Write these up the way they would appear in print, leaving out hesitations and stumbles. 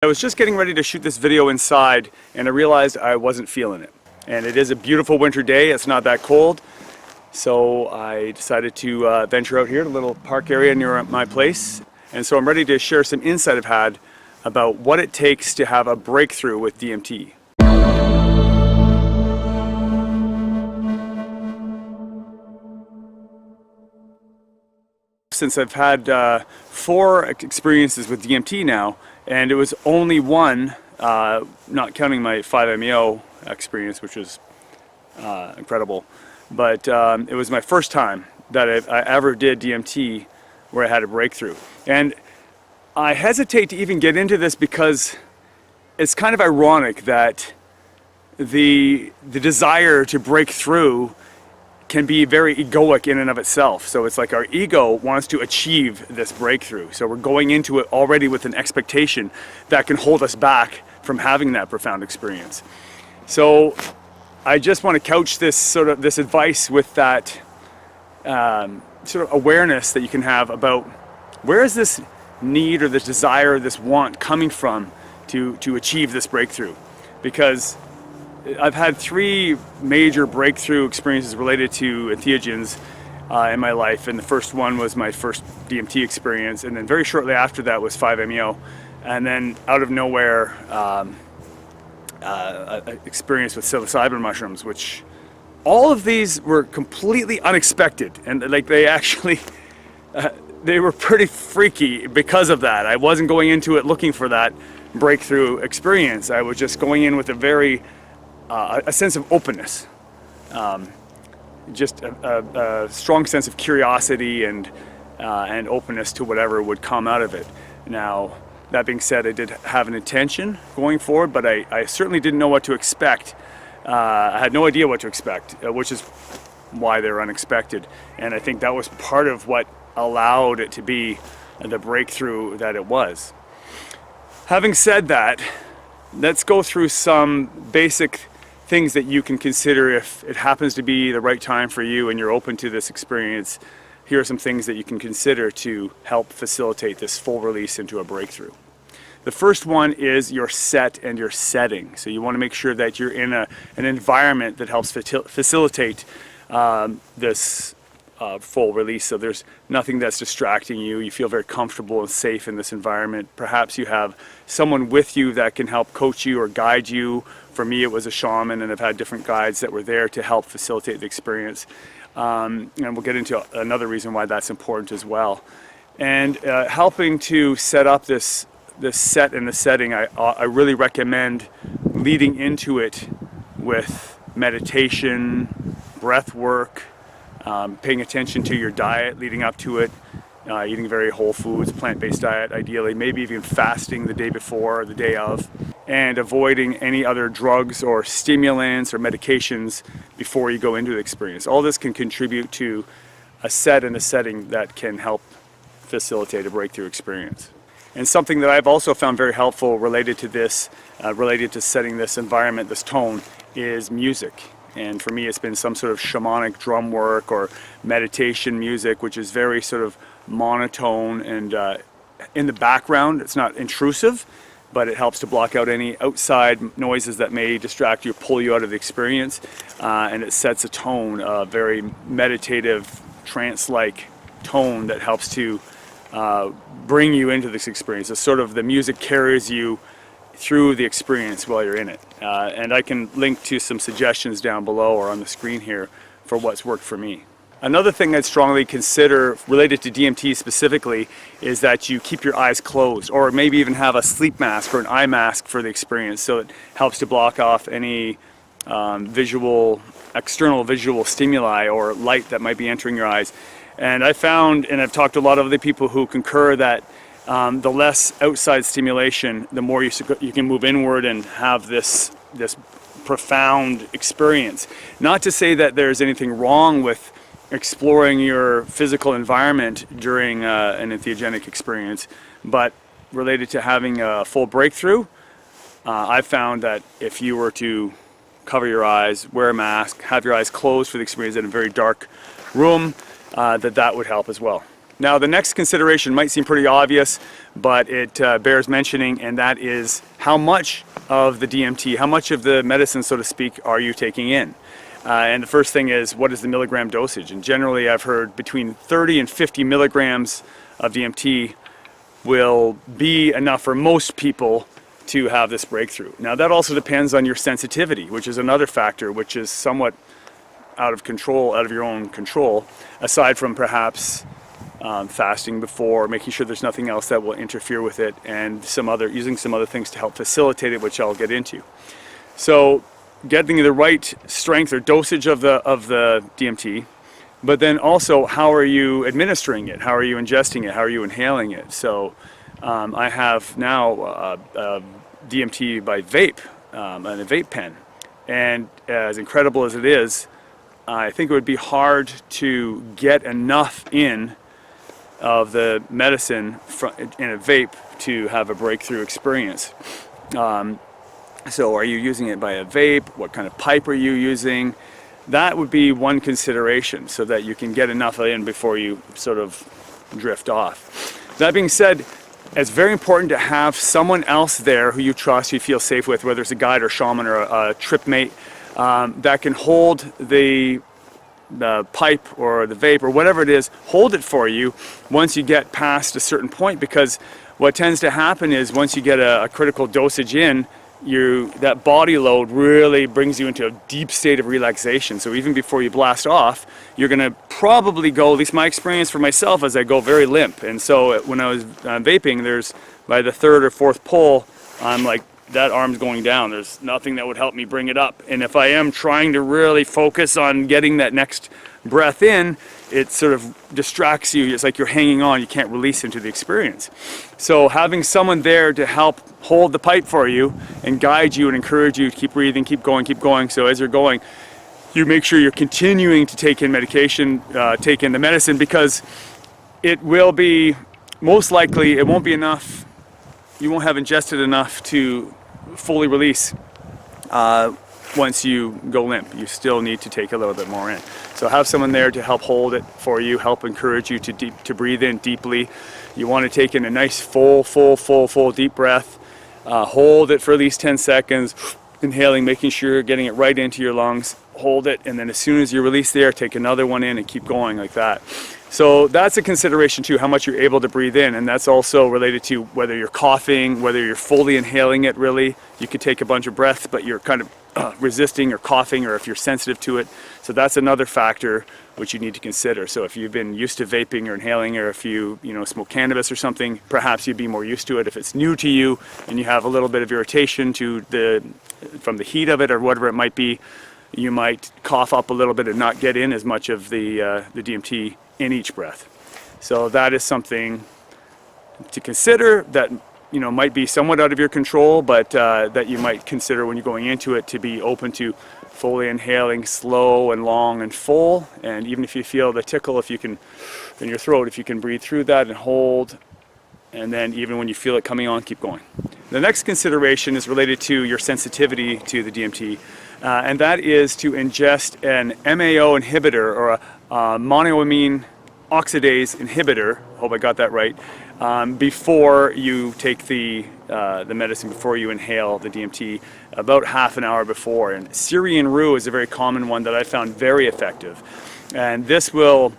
I was just getting ready to shoot this video inside and I realized I wasn't feeling it. And it is a beautiful winter day, it's not that cold. So I decided to venture out here to a little park area near my place. And so I'm ready to share some insight I've had about what it takes to have a breakthrough with DMT. Since I've had 4 experiences with DMT now, and it was only one, not counting my 5-MeO experience, which was incredible, but it was my first time that I ever did DMT where I had a breakthrough. And I hesitate to even get into this because it's kind of ironic that the desire to break through can be very egoic in and of itself. So it's like our ego wants to achieve this breakthrough. So we're going into it already with an expectation that can hold us back from having that profound experience. So I just want to couch this this advice with that sort of awareness that you can have about where is this need or this desire or this want coming from to achieve this breakthrough. Because I've had 3 major breakthrough experiences related to entheogens in my life, and the first one was my first DMT experience, and then very shortly after that was 5-MeO, and then out of nowhere experience with psilocybin mushrooms, which all of these were completely unexpected, and like they actually they were pretty freaky because of that. I wasn't going into it looking for that breakthrough experience. I was just going in with a sense of openness, just a strong sense of curiosity and openness to whatever would come out of it. Now, that being said, I did have an intention going forward, but I certainly didn't know what to expect. I had no idea what to expect, which is why they're unexpected. And I think that was part of what allowed it to be the breakthrough that it was. Having said that, let's go through some basic things that you can consider if it happens to be the right time for you and you're open to this experience. Here are some things that you can consider to help facilitate this full release into a breakthrough. The first one is your set and your setting. So you want to make sure that you're in an environment that helps facilitate this full release. So there's nothing that's distracting you. You feel very comfortable and safe in this environment. Perhaps you have someone with you that can help coach you or guide you. For me, it was a shaman, and I've had different guides that were there to help facilitate the experience. And we'll get into another reason why that's important as well. And helping to set up this set and the setting, I really recommend leading into it with meditation, breath work, paying attention to your diet leading up to it, eating very whole foods, plant-based diet ideally, maybe even fasting the day before or the day of, and avoiding any other drugs or stimulants or medications before you go into the experience. All this can contribute to a set and a setting that can help facilitate a breakthrough experience. And something that I've also found very helpful related to this, related to setting this environment, this tone, is music. And for me, it's been some sort of shamanic drum work or meditation music, which is very sort of monotone and in the background. It's not intrusive, but it helps to block out any outside noises that may distract you or pull you out of the experience. And it sets a tone, a very meditative, trance-like tone that helps to bring you into this experience. It's sort of the music carries you through the experience while you're in it. And I can link to some suggestions down below or on the screen here for what's worked for me. Another thing I'd strongly consider related to DMT specifically is that you keep your eyes closed, or maybe even have a sleep mask or an eye mask for the experience, so it helps to block off any external visual stimuli or light that might be entering your eyes. And I found, and I've talked to a lot of other people who concur, that the less outside stimulation, the more you can move inward and have this profound experience. Not to say that there's anything wrong with exploring your physical environment during an entheogenic experience, but related to having a full breakthrough, I found that if you were to cover your eyes, wear a mask, have your eyes closed for the experience in a very dark room, that would help as well. Now, the next consideration might seem pretty obvious, but it bears mentioning, and that is how much of the DMT, how much of the medicine, so to speak, are you taking in? And the first thing is, what is the milligram dosage? And generally, I've heard between 30 and 50 milligrams of DMT will be enough for most people to have this breakthrough. Now, that also depends on your sensitivity, which is another factor, which is somewhat out of control, out of your own control, aside from perhaps fasting before, making sure there's nothing else that will interfere with it, and using some other things to help facilitate it, which I'll get into. So, getting the right strength or dosage of the DMT, but then also, how are you administering it? How are you ingesting it? How are you inhaling it? So, I have now DMT by vape, and a vape pen, and as incredible as it is, I think it would be hard to get enough in of the medicine in a vape to have a breakthrough experience. So are you using it by a vape? What kind of pipe are you using? That would be one consideration, so that you can get enough in before you sort of drift off. That being said, it's very important to have someone else there who you trust, you feel safe with, whether it's a guide or shaman or a trip mate, that can hold the pipe or the vape or whatever it is, hold it for you once you get past a certain point, because what tends to happen is once you get a critical dosage in, that body load really brings you into a deep state of relaxation. So even before you blast off, you're going to probably go, at least my experience for myself, as I go very limp. And so when I was vaping, by the third or fourth pull, I'm like, that arm's going down. There's nothing that would help me bring it up. And if I am trying to really focus on getting that next breath in, it sort of distracts you. It's like you're hanging on. You can't release into the experience. So having someone there to help hold the pipe for you and guide you and encourage you to keep breathing, keep going, keep going. So as you're going, you make sure you're continuing to take in medication, take in the medicine, because it will be, most likely, it won't be enough. You won't have ingested enough to fully release once you go limp. You still need to take a little bit more in. So have someone there to help hold it for you, help encourage you to breathe in deeply. You want to take in a nice full deep breath. Hold it for at least 10 seconds, inhaling, making sure you're getting it right into your lungs. Hold it, and then as soon as you release the air, take another one in and keep going like that. So that's a consideration too, how much you're able to breathe in, and that's also related to whether you're coughing, whether you're fully inhaling it really. You could take a bunch of breaths, but you're kind of resisting or coughing, or if you're sensitive to it. So that's another factor which you need to consider. So if you've been used to vaping or inhaling, or if you smoke cannabis or something, perhaps you'd be more used to it. If it's new to you and you have a little bit of irritation from the heat of it or whatever it might be, you might cough up a little bit and not get in as much of the DMT in each breath. So that is something to consider that might be somewhat out of your control, but that you might consider when you're going into it, to be open to fully inhaling slow and long and full. And even if you feel the tickle, if you can, in your throat, if you can breathe through that and hold, and then even when you feel it coming on, keep going. The next consideration is related to your sensitivity to the DMT, and that is to ingest an MAO inhibitor, or a monoamine oxidase inhibitor, hope I got that right, before you take the medicine, before you inhale the DMT, about half an hour before. And Syrian Rue is a very common one that I found very effective. And this will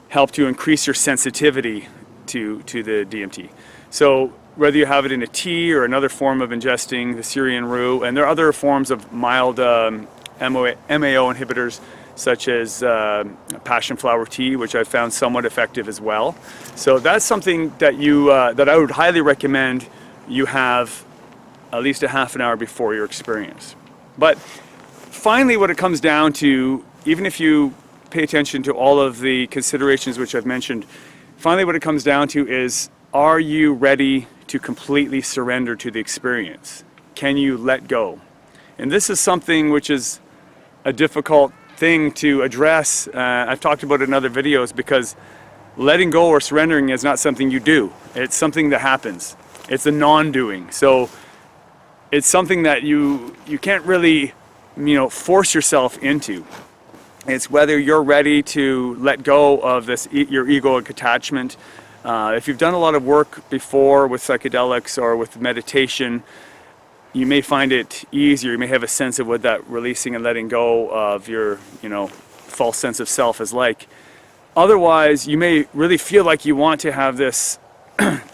help to increase your sensitivity to the DMT. So whether you have it in a tea or another form of ingesting the Syrian Rue, and there are other forms of mild MAO inhibitors, such as passion flower tea, which I've found somewhat effective as well. So that's something that that I would highly recommend you have at least a half an hour before your experience. But finally, what it comes down to, even if you pay attention to all of the considerations which I've mentioned, finally what it comes down to is, are you ready to completely surrender to the experience? Can you let go? And this is something which is a difficult thing to address. I've talked about it in other videos, because letting go or surrendering is not something you do. It's something that happens. It's a non-doing. So it's something that you can't really force yourself into. It's whether you're ready to let go of this your egoic attachment. If you've done a lot of work before with psychedelics or with meditation, you may find it easier. You may have a sense of what that releasing and letting go of your, false sense of self is like. Otherwise, you may really feel like you want to have this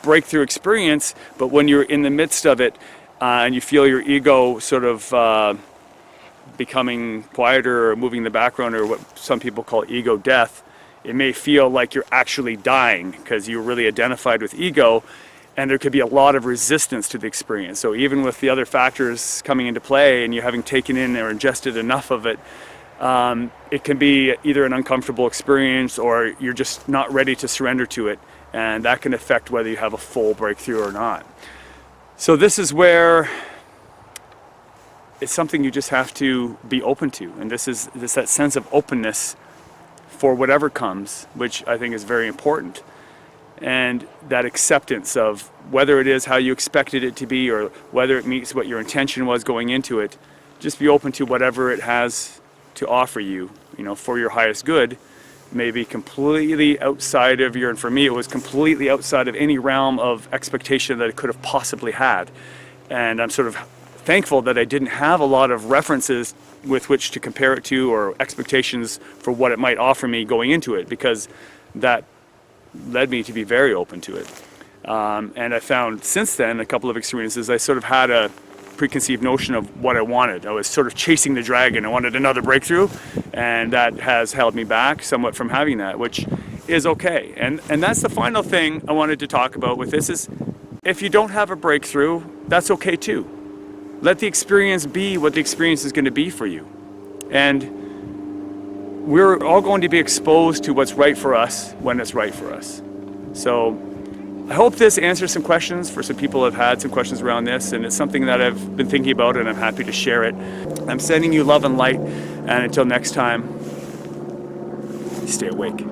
breakthrough experience, but when you're in the midst of it and you feel your ego sort of becoming quieter or moving in the background, or what some people call ego death, it may feel like you're actually dying because you're really identified with ego, and there could be a lot of resistance to the experience. So even with the other factors coming into play and you having taken in or ingested enough of it, it can be either an uncomfortable experience or you're just not ready to surrender to it, and that can affect whether you have a full breakthrough or not. So this is where it's something you just have to be open to, and this is that sense of openness for whatever comes, which I think is very important, and that acceptance of whether it is how you expected it to be or whether it meets what your intention was going into it. Just be open to whatever it has to offer you, for your highest good. Maybe completely outside of and for me it was completely outside of any realm of expectation that it could have possibly had, and I'm sort of thankful that I didn't have a lot of references with which to compare it to or expectations for what it might offer me going into it, because that led me to be very open to it. And I found since then, a couple of experiences, I sort of had a preconceived notion of what I wanted. I was sort of chasing the dragon. I wanted another breakthrough, and that has held me back somewhat from having that, which is okay. And that's the final thing I wanted to talk about with this is, if you don't have a breakthrough, that's okay too. Let the experience be what the experience is going to be for you. And we're all going to be exposed to what's right for us when it's right for us. So I hope this answers some questions for some people who have had some questions around this, and it's something that I've been thinking about, and I'm happy to share it. I'm sending you love and light, and until next time, stay awake.